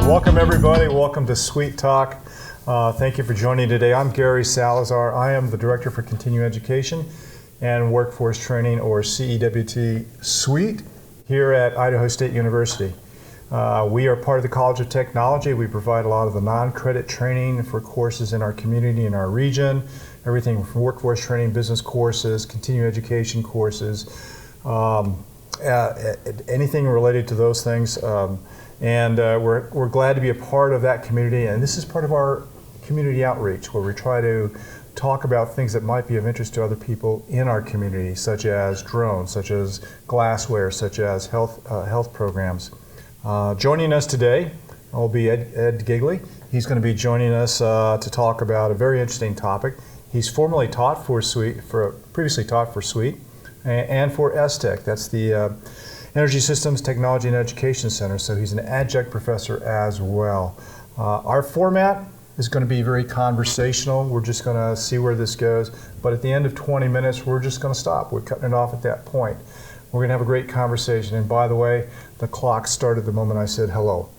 Welcome everybody, welcome to CEWT Talk. Thank you for joining today. I'm Gary Salazar. I am the Director for Continuing Education and Workforce Training, or CEWT CEWT, here at Idaho State University. We are part of the College of Technology. We provide a lot of the non-credit training for courses in our community, in our region, everything from workforce training, business courses, continuing education courses, anything related to those things. And we're glad to be a part of that community, and this is part of our community outreach, where we try to talk about things that might be of interest to other people in our community, such as drones, such as glassware, such as health programs. Joining us today will be Ed Gygli. He's going to be joining us to talk about a very interesting topic. He's formerly taught for previously taught for CEWT and for STEC. That's the Energy Systems Technology and Education Center, so he's an adjunct professor as well. Our format is going to be very conversational. We're just going to see where this goes, but at the end of 20 minutes, we're just going to stop. We're cutting it off at that point. We're going to have a great conversation, and by the way, the clock started the moment I said hello.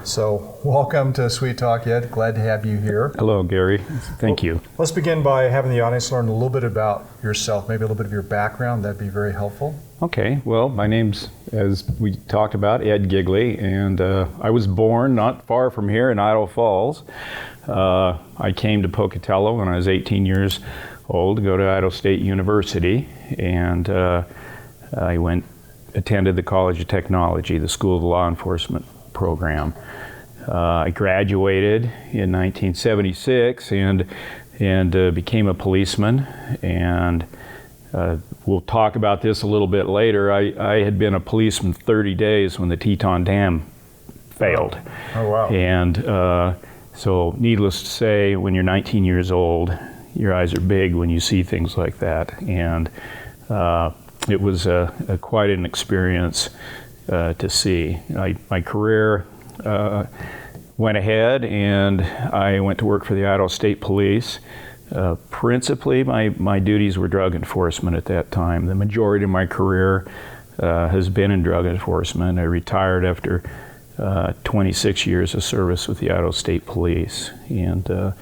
So welcome to CEWT Talk, Ed. Glad to have you here. Hello, Gary. Thank you. Let's begin by having the audience learn a little bit about yourself, maybe a little bit of your background. That'd be very helpful. Okay, well, my name's, as we talked about, Ed Gygli, and I was born not far from here in Idaho Falls. I came to Pocatello when I was 18 years old to go to Idaho State University, and I attended the College of Technology, the School of Law Enforcement program. I graduated in 1976 and became a policeman, and we'll talk about this a little bit later. I had been a policeman 30 days when the Teton Dam failed. Oh, wow. And so needless to say, when you're 19 years old, your eyes are big when you see things like that. And it was quite an experience to see. My career went ahead, and I went to work for the Idaho State Police. Principally, my duties were drug enforcement at that time. The majority of my career has been in drug enforcement. I retired after 26 years of service with the Idaho State Police. And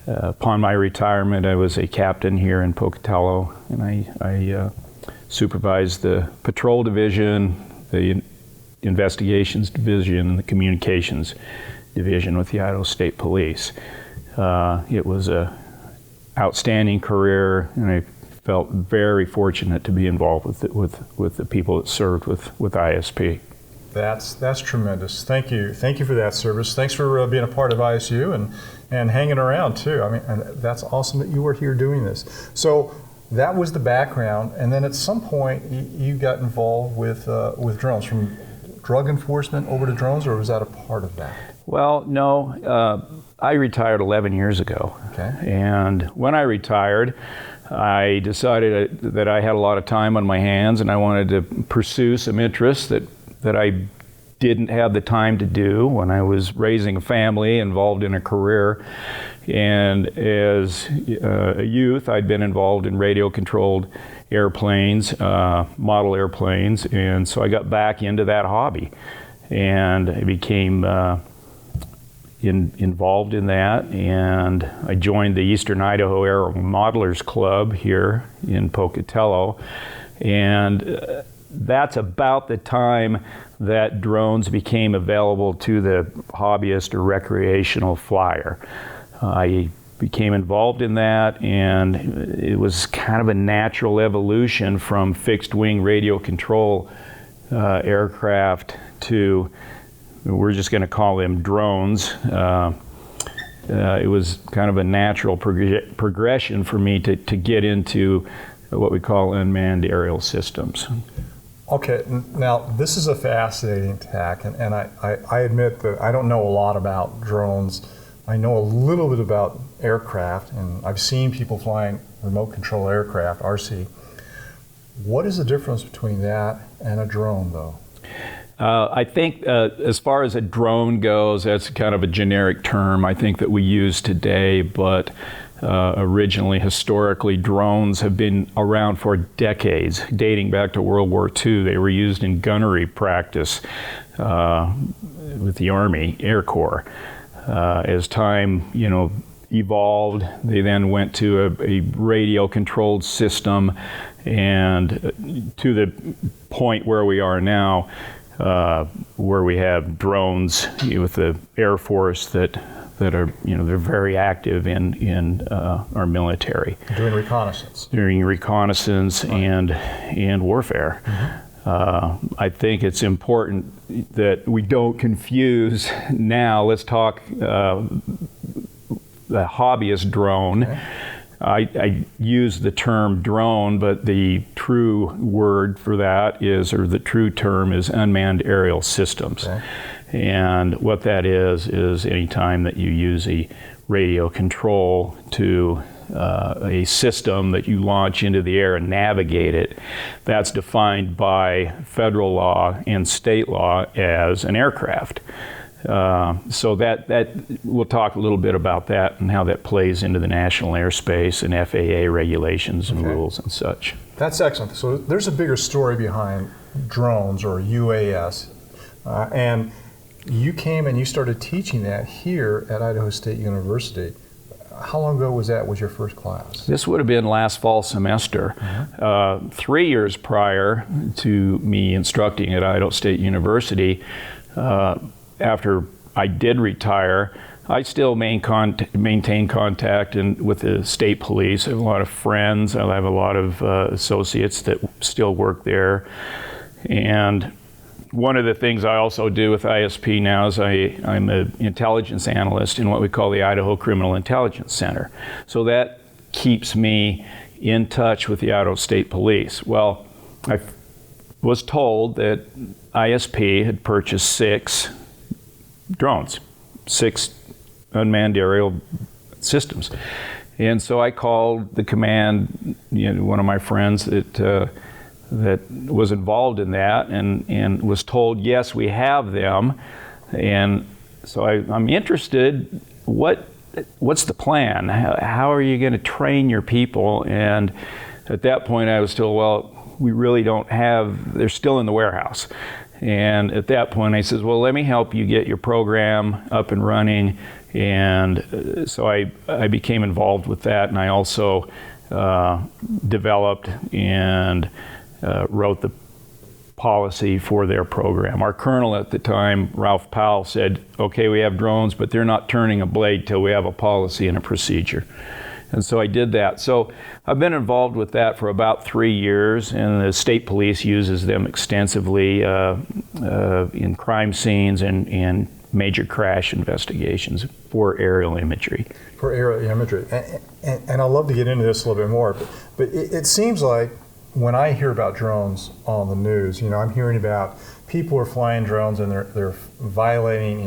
upon my retirement, I was a captain here in Pocatello, and I supervised the patrol division, the investigations division, and the communications division with the Idaho State Police. It was a outstanding career, and I felt very fortunate to be involved with the people that served with ISP. That's tremendous. Thank you for that service. Thanks for being a part of ISU and hanging around too. I mean, and that's awesome that you were here doing this. So that was the background, and then at some point you got involved with drones, from drug enforcement over to drones, or was that a part of that? Well, no. I retired 11 years ago. Okay. And when I retired, I decided that I had a lot of time on my hands, and I wanted to pursue some interests that I didn't have the time to do when I was raising a family, involved in a career. And as a youth, I'd been involved in radio-controlled airplanes, model airplanes, and so I got back into that hobby. And I became involved in that, and I joined the Eastern Idaho Aero Modelers Club here in Pocatello, and that's about the time that drones became available to the hobbyist or recreational flyer. I became involved in that, and it was kind of a natural evolution from fixed wing radio control aircraft to, we're just going to call them drones. It was kind of a natural progression for me to get into what we call unmanned aerial systems. Okay, now this is a fascinating tack, and I admit that I don't know a lot about drones. I know a little bit about aircraft, and I've seen people flying remote control aircraft, RC. What is the difference between that and a drone, though? I think as far as a drone goes, that's kind of a generic term I think that we use today, but originally, historically, drones have been around for decades, dating back to World War II. They were used in gunnery practice with the Army Air Corps. As time, evolved, they then went to a radio-controlled system, and to the point where we are now, where we have drones with the Air Force that are, they're very active in our military. Doing reconnaissance. During reconnaissance Right. and warfare. Mm-hmm. I think it's important that we don't confuse now. Let's talk the hobbyist drone. Okay. I use the term drone, but the true word for that is, or the true term is, unmanned aerial systems. Okay. And what that is any time that you use a radio control to a system that you launch into the air and navigate it, that's defined by federal law and state law as an aircraft. So that we'll talk a little bit about that and how that plays into the national airspace and FAA regulations and Okay. rules and such. That's excellent. So there's a bigger story behind drones, or UAS, and you came and you started teaching that here at Idaho State University. How long ago was your first class? This would have been last fall semester. Mm-hmm. 3 years prior to me instructing at Idaho State University, after I did retire, I still maintain contact with the state police. I have a lot of friends. I have a lot of associates that still work there. And one of the things I also do with ISP now is I'm an intelligence analyst in what we call the Idaho Criminal Intelligence Center. So that keeps me in touch with the Idaho State Police. Well, I was told that ISP had purchased 6 drones, 6 unmanned aerial systems. And so I called the command, one of my friends that was involved in that, and was told, yes, we have them. And so I'm interested, what's the plan? How are you going to train your people? And at that point I was told, well, we really don't have, they're still in the warehouse. And at that point I said, well, let me help you get your program up and running. And so I became involved with that, and I also developed and wrote the policy for their program. Our colonel at the time, Ralph Powell, said, okay, we have drones, but they're not turning a blade till we have a policy and a procedure. And so I did that. So I've been involved with that for about 3 years, and the state police uses them extensively in crime scenes and major crash investigations for aerial imagery. For aerial imagery. And I'd love to get into this a little bit more, but it seems like when I hear about drones on the news, I'm hearing about people are flying drones and they're violating,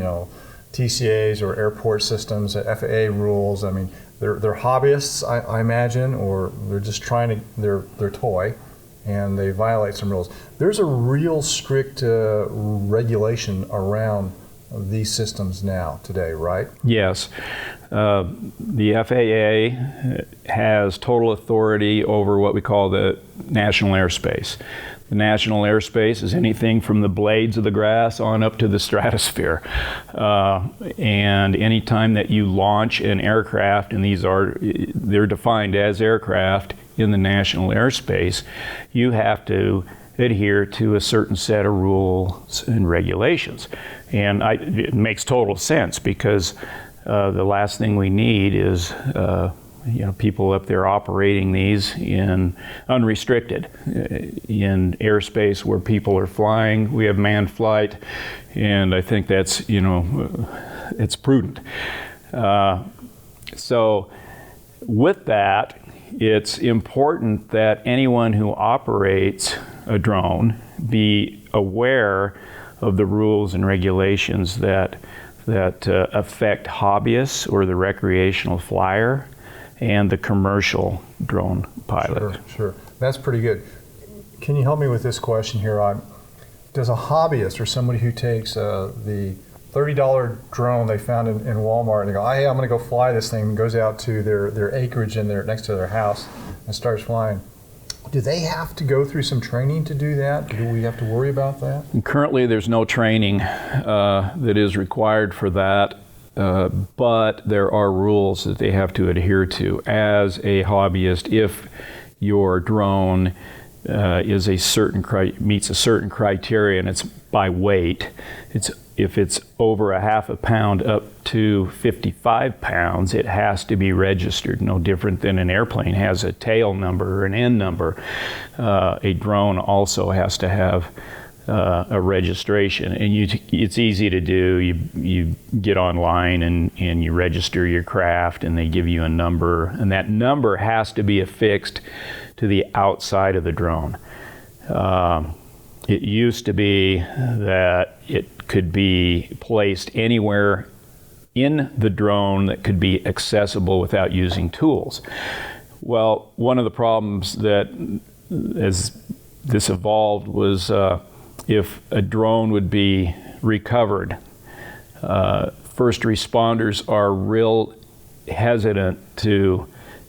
TCAs or airport systems, FAA rules. I mean, they're hobbyists, I imagine, or they're just trying to, they're toy, and they violate some rules. There's a real strict regulation around these systems now, today, right? Yes. The FAA has total authority over what we call the national airspace. The national airspace is anything from the blades of the grass on up to the stratosphere. And any time that you launch an aircraft, and they're defined as aircraft in the national airspace, you have to adhere to a certain set of rules and regulations. And it makes total sense, because the last thing we need is people up there operating these in unrestricted in airspace where people are flying. We have manned flight, and I think that's it's prudent. So with that, it's important that anyone who operates a drone be aware of the rules and regulations that affect hobbyists or the recreational flyer and the commercial drone pilot. Sure. That's pretty good. Can you help me with this question here? Does a hobbyist or somebody who takes the $30 drone they found in Walmart and they go, hey, I'm going to go fly this thing, and goes out to their acreage next to their house and starts flying, Do they have to go through some training to do that? Do we have to worry about that? And currently, there's no training that is required for that, but there are rules that they have to adhere to. As a hobbyist, if your drone meets a certain criteria, and it's by weight, if it's over a half a pound up to 55 pounds, it has to be registered. No different than an airplane has a tail number or an end number. A drone also has to have a registration, and it's easy to do. You get online and you register your craft, and they give you a number, and that number has to be affixed to the outside of the drone. It used to be that it could be placed anywhere in the drone that could be accessible without using tools. Well, one of the problems that as this evolved was if a drone would be recovered, first responders are real hesitant to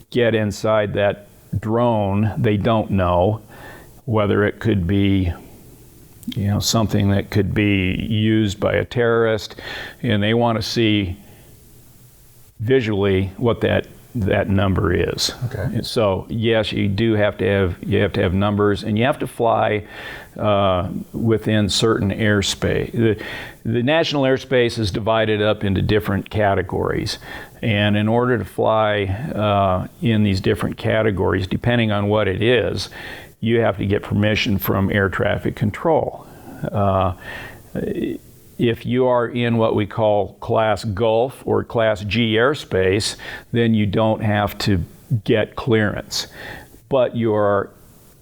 get inside that drone. They don't know whether it could be something that could be used by a terrorist, and they want to see visually what that number is. Okay. And so yes, you have to have numbers, and you have to fly within certain airspace. The national airspace is divided up into different categories, and in order to fly in these different categories, depending on what it is, you have to get permission from air traffic control. If you are in what we call Class Gulf or Class G airspace, then you don't have to get clearance. But you are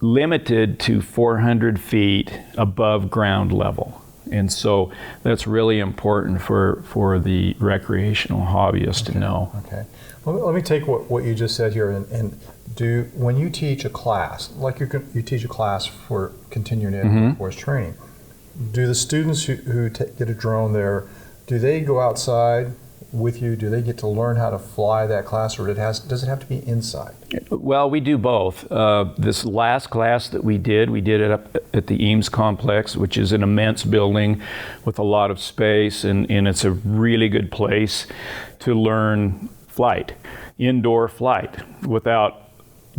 limited to 400 feet above ground level. And so that's really important for the recreational hobbyist to know. Okay. Well, let me take what you just said here and do, when you teach a class, like you teach a class for continuing ed course training, do the students who get a drone there, do they go outside with you? Do they get to learn how to fly that class, or does it have to be inside? Well, we do both. This last class that we did it up at the Eames complex, which is an immense building with a lot of space, and it's a really good place to learn flight, indoor flight, without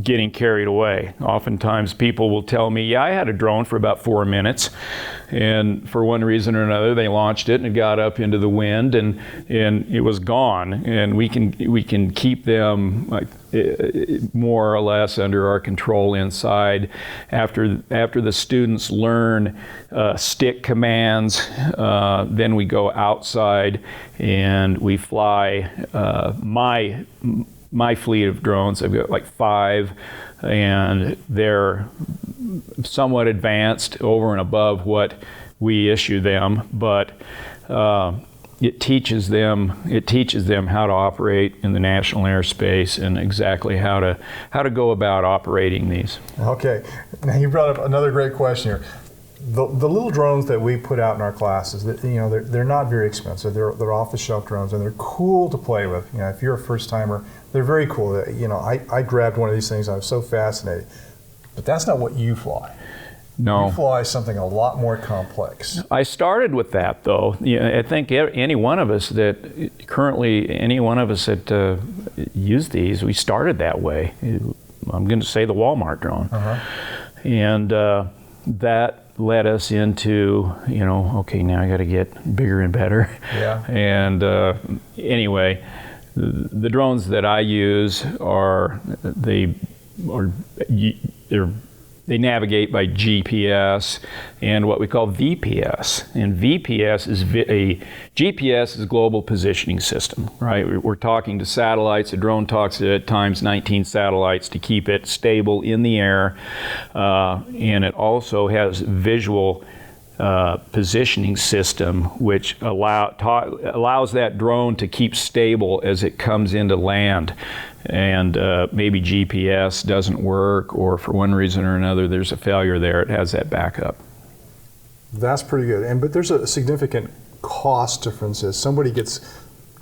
getting carried away. Oftentimes people will tell me, yeah, I had a drone for about 4 minutes, and for one reason or another they launched it and it got up into the wind and it was gone. And we can keep them like more or less under our control inside. After the students learn stick commands, then we go outside and we fly my fleet of drones. I've got like 5, and they're somewhat advanced over and above what we issue them, but it teaches them how to operate in the national airspace and exactly how to go about operating these. Okay, now you brought up another great question here. The little drones that we put out in our classes, they're not very expensive. They're off-the-shelf drones, and they're cool to play with. If you're a first-timer, they're very cool. I grabbed one of these things. I was so fascinated. But that's not what you fly. No. You fly something a lot more complex. I started with that, though. I think any one of us that use these, we started that way. I'm going to say the Walmart drone. And that led us into, okay, now I got to get bigger and better. Yeah. And anyway, the drones that I use they navigate by GPS and what we call VPS. And GPS is GPS is global positioning system, right? We're talking to satellites. A drone talks to at times 19 satellites to keep it stable in the air. And it also has visual positioning system, which allows that drone to keep stable as it comes into land. And maybe GPS doesn't work, or for one reason or another there's a failure there, it has that backup. That's pretty good. But there's a significant cost difference. As somebody gets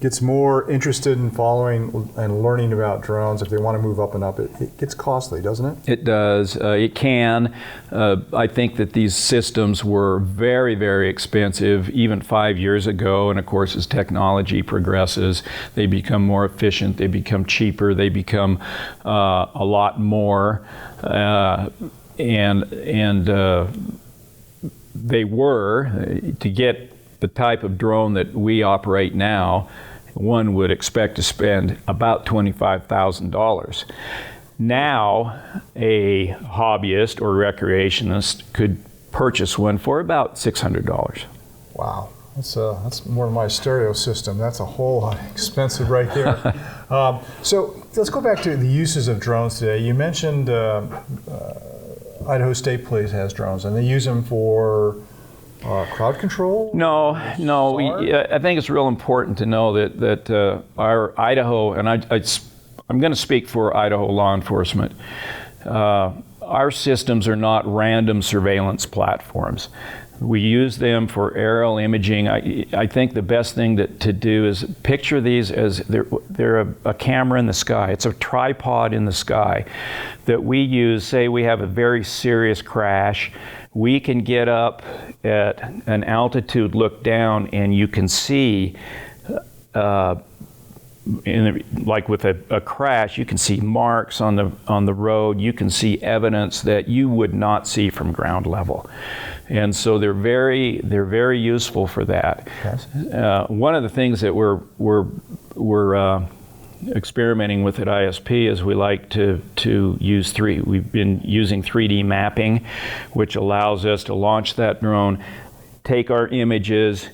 gets more interested in following and learning about drones, if they want to move up and up, it gets costly, doesn't it? It does. It can. I think that these systems were very, very expensive even 5 years ago. And of course, as technology progresses, they become more efficient, they become cheaper, they become a lot more. They were, to get the type of drone that we operate now, one would expect to spend about $25,000. Now, a hobbyist or recreationist could purchase one for about $600. Wow, that's more than my stereo system. That's a whole lot expensive right there. So let's go back to the uses of drones today. You mentioned Idaho State Police has drones, and they use them for crowd control? No. I think it's real important to know that our Idaho, and I'm going to speak for Idaho law enforcement, our systems are not random surveillance platforms. We use them for aerial imaging. I think the best thing to do is picture these as they're a camera in the sky. It's a tripod in the sky that we use. Say we have a very serious crash. We can get up at an altitude, look down, and you can see, like with a crash, you can see marks on the road. You can see evidence that you would not see from ground level, and so they're very useful for that. Okay. One of the things that we're experimenting with at ISP is we like to use we've been using 3D mapping, which allows us to launch that drone, take our images,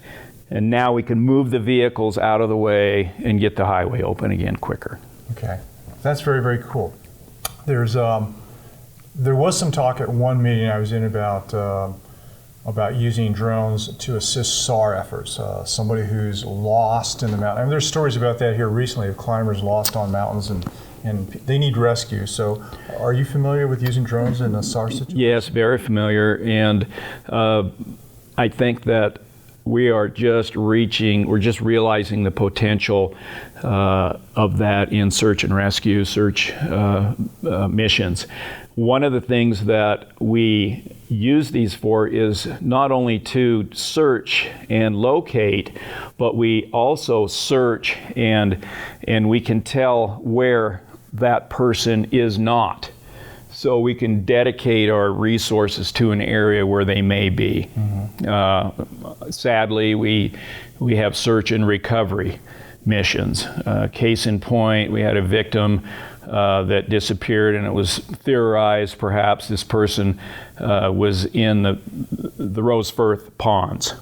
and now we can move the vehicles out of the way and get the highway open again quicker. Okay, that's very, very cool. There was some talk at one meeting I was in about using drones to assist SAR efforts. Somebody who's lost in the mountain. I mean, there's stories about that here recently of climbers lost on mountains and they need rescue. So are you familiar with using drones in a SAR situation? Yes, very familiar. And I think that we're just realizing the potential of that in search and rescue, missions. One of the things that we use these for is not only to search and locate, but we also search and we can tell where that person is not. So we can dedicate our resources to an area where they may be. Mm-hmm. Sadly, we have search and recovery missions. Case in point, we had a victim that disappeared, and it was theorized perhaps this person was in the Rosefirth ponds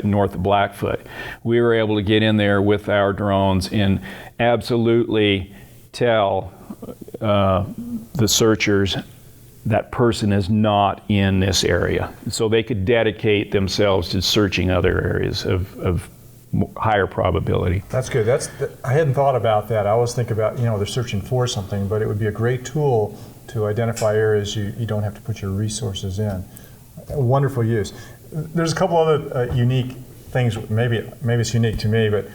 north of Blackfoot. We were able to get in there with our drones and absolutely tell the searchers that person is not in this area. So they could dedicate themselves to searching other areas of higher probability. That's good. I hadn't thought about that. I always think about, they're searching for something, but it would be a great tool to identify areas you don't have to put your resources in. A wonderful use. There's a couple other unique things. Maybe it's unique to me, but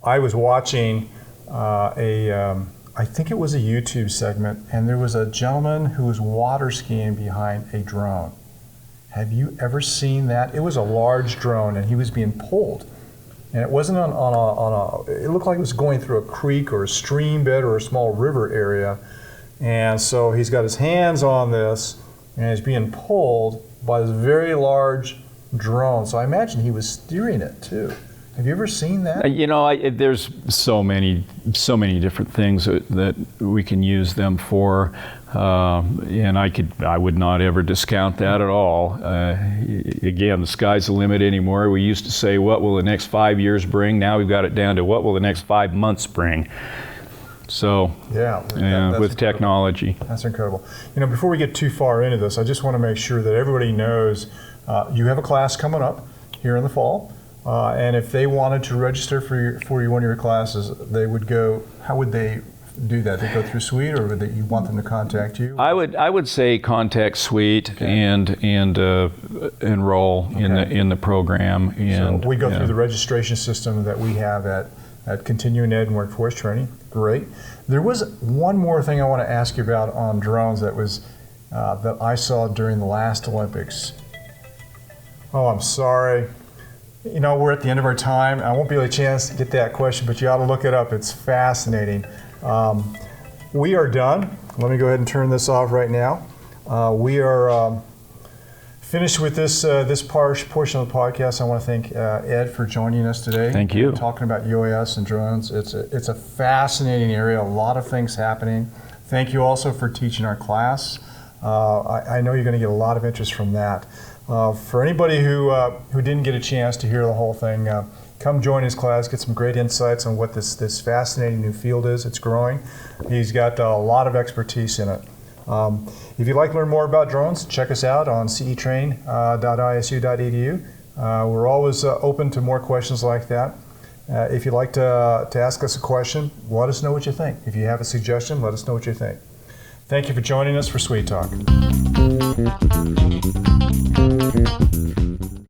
I was watching I think it was a YouTube segment, and there was a gentleman who was water skiing behind a drone. Have you ever seen that? It was a large drone, and he was being pulled. And it wasn't it looked like it was going through a creek or a stream bed or a small river area. And so he's got his hands on this, and he's being pulled by this very large drone. So I imagine he was steering it too. Have you ever seen that? There's so many different things that we can use them for, and I would not ever discount that at all. Again, the sky's the limit anymore. We used to say, what will the next 5 years bring? Now we've got it down to what will the next 5 months bring? So, that's with incredible. technology. That's incredible. Before we get too far into this, I just want to make sure that everybody knows you have a class coming up here in the fall. And if they wanted to register for one of your classes, they would go. How would they do that? They go through CEWT, or that you want them to contact you? I would say contact CEWT and enroll in the program. And so we go through the registration system that we have at Continuing Ed and Workforce Training. Great. There was one more thing I want to ask you about on drones that was that I saw during the last Olympics. Oh, I'm sorry. You know, we're at the end of our time. I won't be able to chance to get that question, but you ought to look it up. It's fascinating. We are done. Let me go ahead and turn this off right now. We are finished with this portion of the podcast. I want to thank Ed for joining us today. Thank you. Talking about UAS and drones. It's a fascinating area. A lot of things happening. Thank you also for teaching our class. I know you're going to get a lot of interest from that. For anybody who didn't get a chance to hear the whole thing, come join his class, get some great insights on what this fascinating new field is. It's growing. He's got a lot of expertise in it. If you'd like to learn more about drones, check us out on cetrain.isu.edu. We're always open to more questions like that. If you'd like to ask us a question, let us know what you think. If you have a suggestion, let us know what you think. Thank you for joining us for CEWT Talk.